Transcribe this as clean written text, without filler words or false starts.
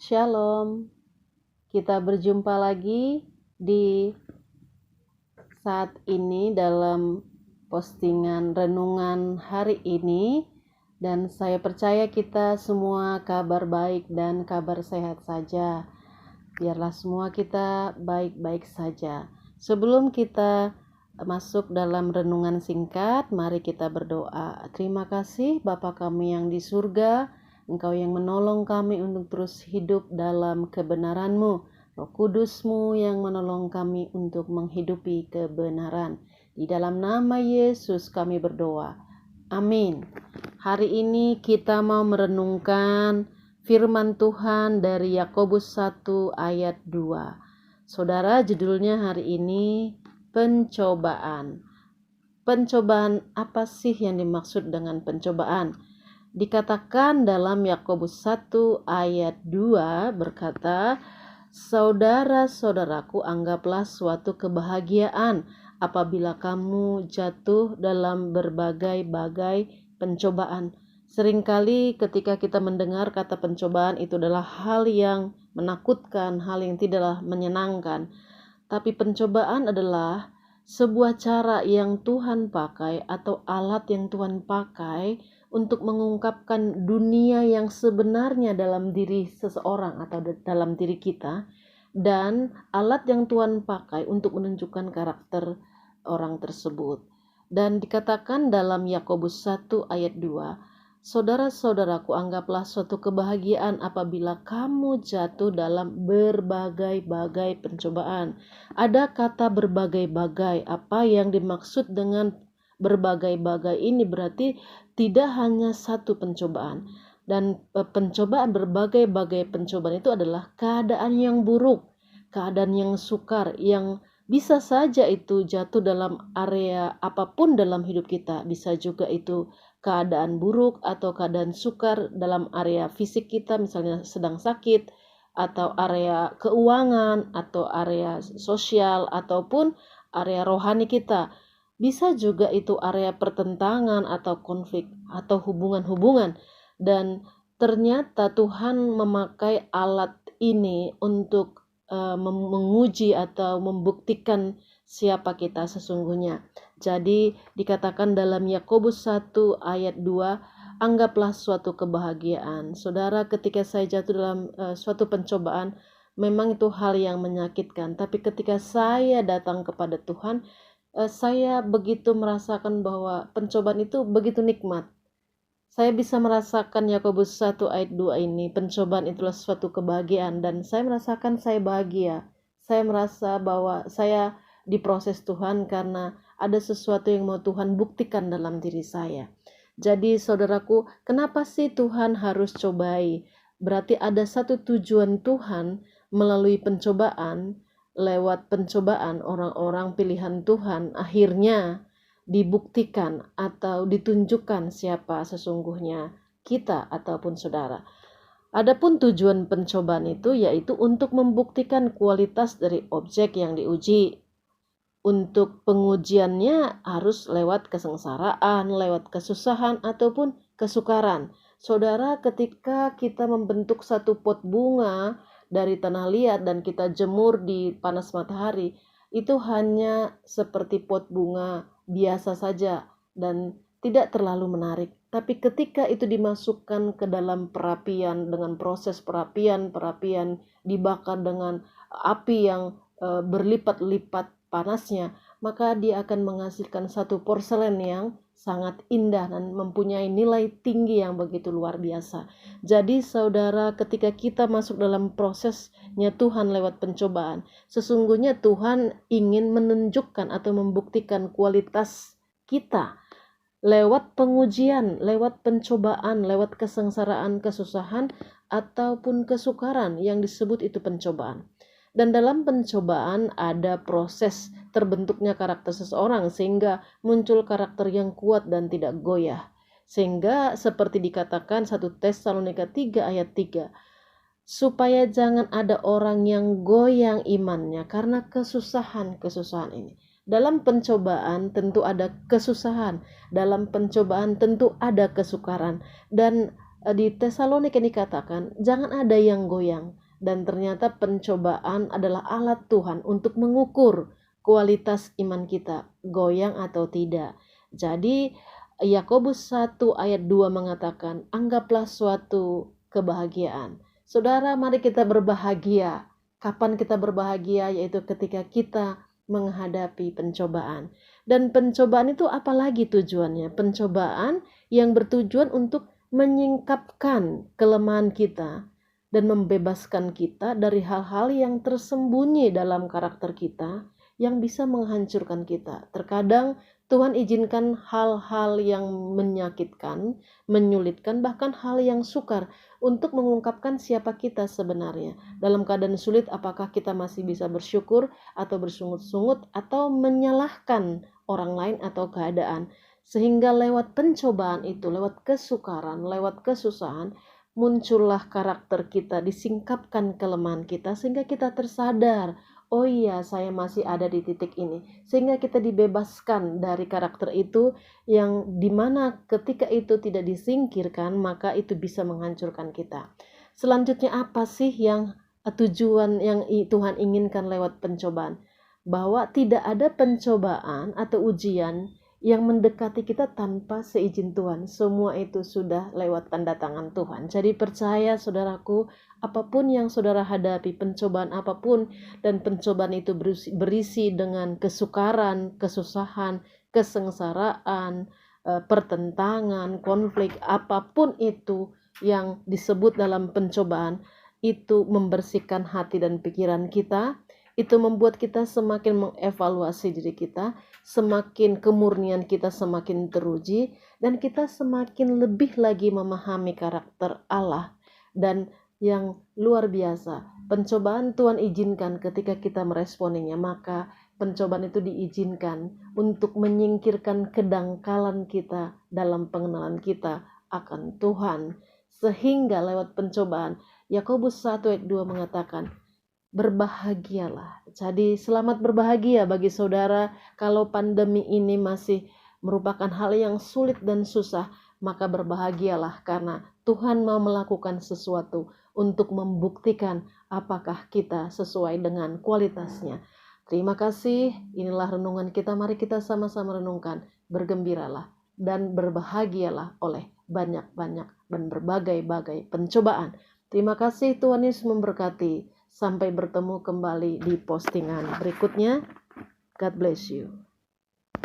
Shalom, kita berjumpa lagi di saat ini dalam postingan renungan hari ini, dan saya percaya kita semua kabar baik dan kabar sehat saja. Biarlah semua kita baik-baik saja. Sebelum kita masuk dalam renungan singkat, mari kita berdoa. Terima kasih Bapa kami yang di surga, Engkau yang menolong kami untuk terus hidup dalam kebenaran-Mu. Roh Kudus-Mu yang menolong kami untuk menghidupi kebenaran. Di dalam nama Yesus kami berdoa. Amin. Hari ini kita mau merenungkan firman Tuhan dari Yakobus 1 ayat 2. Saudara, judulnya hari ini pencobaan. Pencobaan apa sih yang dimaksud dengan pencobaan? Dikatakan dalam Yakobus 1 ayat 2 berkata, "Saudara-saudaraku, anggaplah suatu kebahagiaan apabila kamu jatuh dalam berbagai-bagai pencobaan." Seringkali ketika kita mendengar kata pencobaan itu adalah hal yang menakutkan, hal yang tidaklah menyenangkan. Tapi pencobaan adalah sebuah cara yang Tuhan pakai atau alat yang Tuhan pakai untuk mengungkapkan dunia yang sebenarnya dalam diri seseorang atau dalam diri kita, dan alat yang Tuhan pakai untuk menunjukkan karakter orang tersebut. Dan dikatakan dalam Yakobus 1 ayat 2, "Saudara-saudaraku, anggaplah suatu kebahagiaan apabila kamu jatuh dalam berbagai-bagai pencobaan." Ada kata berbagai-bagai. Apa yang dimaksud dengan berbagai-bagai ini berarti tidak hanya satu pencobaan. Dan pencobaan, berbagai-bagai pencobaan itu adalah keadaan yang buruk, keadaan yang sukar, yang bisa saja itu jatuh dalam area apapun dalam hidup kita. Bisa juga itu keadaan buruk atau keadaan sukar dalam area fisik kita, misalnya sedang sakit, atau area keuangan, atau area sosial, ataupun area rohani kita. Bisa juga itu area pertentangan atau konflik atau hubungan-hubungan. Dan ternyata Tuhan memakai alat ini untuk menguji atau membuktikan siapa kita sesungguhnya. Jadi dikatakan dalam Yakobus 1 ayat 2, "Anggaplah suatu kebahagiaan." Saudara, ketika saya jatuh dalam suatu pencobaan, memang itu hal yang menyakitkan. Tapi ketika saya datang kepada Tuhan, saya begitu merasakan bahwa pencobaan itu begitu nikmat. Saya bisa merasakan Yakobus 1 ayat 2 ini, pencobaan itulah suatu kebahagiaan, dan saya merasakan saya bahagia. Saya merasa bahwa saya diproses Tuhan karena ada sesuatu yang mau Tuhan buktikan dalam diri saya. Jadi saudaraku, kenapa sih Tuhan harus cobai? Berarti ada satu tujuan Tuhan melalui pencobaan. Lewat pencobaan, orang-orang pilihan Tuhan akhirnya dibuktikan atau ditunjukkan siapa sesungguhnya kita ataupun saudara. Adapun tujuan pencobaan itu yaitu untuk membuktikan kualitas dari objek yang diuji. Untuk pengujiannya harus lewat kesengsaraan, lewat kesusahan, ataupun kesukaran. Saudara, ketika kita membentuk satu pot bunga dari tanah liat dan kita jemur di panas matahari, itu hanya seperti pot bunga biasa saja dan tidak terlalu menarik. Tapi ketika itu dimasukkan ke dalam perapian dengan proses perapian dibakar dengan api yang berlipat-lipat panasnya, maka dia akan menghasilkan satu porselen yang sangat indah dan mempunyai nilai tinggi yang begitu luar biasa. Jadi saudara, ketika kita masuk dalam prosesnya Tuhan lewat pencobaan, sesungguhnya Tuhan ingin menunjukkan atau membuktikan kualitas kita lewat pengujian, lewat pencobaan, lewat kesengsaraan, kesusahan, ataupun kesukaran yang disebut itu pencobaan. Dan dalam pencobaan ada proses terbentuknya karakter seseorang sehingga muncul karakter yang kuat dan tidak goyah. Sehingga seperti dikatakan 1 Tesalonika 3 ayat 3, supaya jangan ada orang yang goyang imannya karena kesusahan-kesusahan ini. Dalam pencobaan tentu ada kesusahan, dalam pencobaan tentu ada kesukaran, dan di Tesalonika dikatakan, jangan ada yang goyang. Dan ternyata pencobaan adalah alat Tuhan untuk mengukur kualitas iman kita, goyang atau tidak. Jadi Yakobus 1 ayat 2 mengatakan, anggaplah suatu kebahagiaan. Saudara, mari kita berbahagia. Kapan kita berbahagia? Yaitu ketika kita menghadapi pencobaan. Dan pencobaan itu apalagi tujuannya? Pencobaan yang bertujuan untuk menyingkapkan kelemahan kita dan membebaskan kita dari hal-hal yang tersembunyi dalam karakter kita yang bisa menghancurkan kita. Terkadang Tuhan izinkan hal-hal yang menyakitkan, menyulitkan, bahkan hal yang sukar untuk mengungkapkan siapa kita sebenarnya. Dalam keadaan sulit, apakah kita masih bisa bersyukur atau bersungut-sungut atau menyalahkan orang lain atau keadaan. Sehingga lewat pencobaan itu, lewat kesukaran, lewat kesusahan, muncullah karakter kita, disingkapkan kelemahan kita sehingga kita tersadar, oh iya saya masih ada di titik ini, sehingga kita dibebaskan dari karakter itu yang dimana ketika itu tidak disingkirkan maka itu bisa menghancurkan kita. Selanjutnya apa sih yang tujuan yang Tuhan inginkan lewat pencobaan? Bahwa tidak ada pencobaan atau ujian yang mendekati kita tanpa seizin Tuhan. Semua itu sudah lewat tanda tangan Tuhan. Jadi percaya saudaraku, apapun yang saudara hadapi, pencobaan apapun, dan pencobaan itu berisi dengan kesukaran, kesusahan, kesengsaraan, pertentangan, konflik, apapun itu yang disebut dalam pencobaan, itu membersihkan hati dan pikiran kita. Itu membuat kita semakin mengevaluasi diri kita, semakin kemurnian kita semakin teruji, dan kita semakin lebih lagi memahami karakter Allah. Dan yang luar biasa, pencobaan Tuhan izinkan ketika kita meresponinya, maka pencobaan itu diizinkan untuk menyingkirkan kedangkalan kita dalam pengenalan kita akan Tuhan. Sehingga lewat pencobaan, Yakobus 1 ayat 2 mengatakan, berbahagialah. Jadi selamat berbahagia bagi saudara kalau pandemi ini masih merupakan hal yang sulit dan susah, maka berbahagialah karena Tuhan mau melakukan sesuatu untuk membuktikan apakah kita sesuai dengan kualitasnya. Terima kasih, inilah renungan kita, mari kita sama-sama renungkan, bergembiralah dan berbahagialah oleh banyak-banyak dan berbagai-bagai pencobaan. Terima kasih, Tuhan Yesus memberkati. Sampai bertemu kembali di postingan berikutnya. God bless you.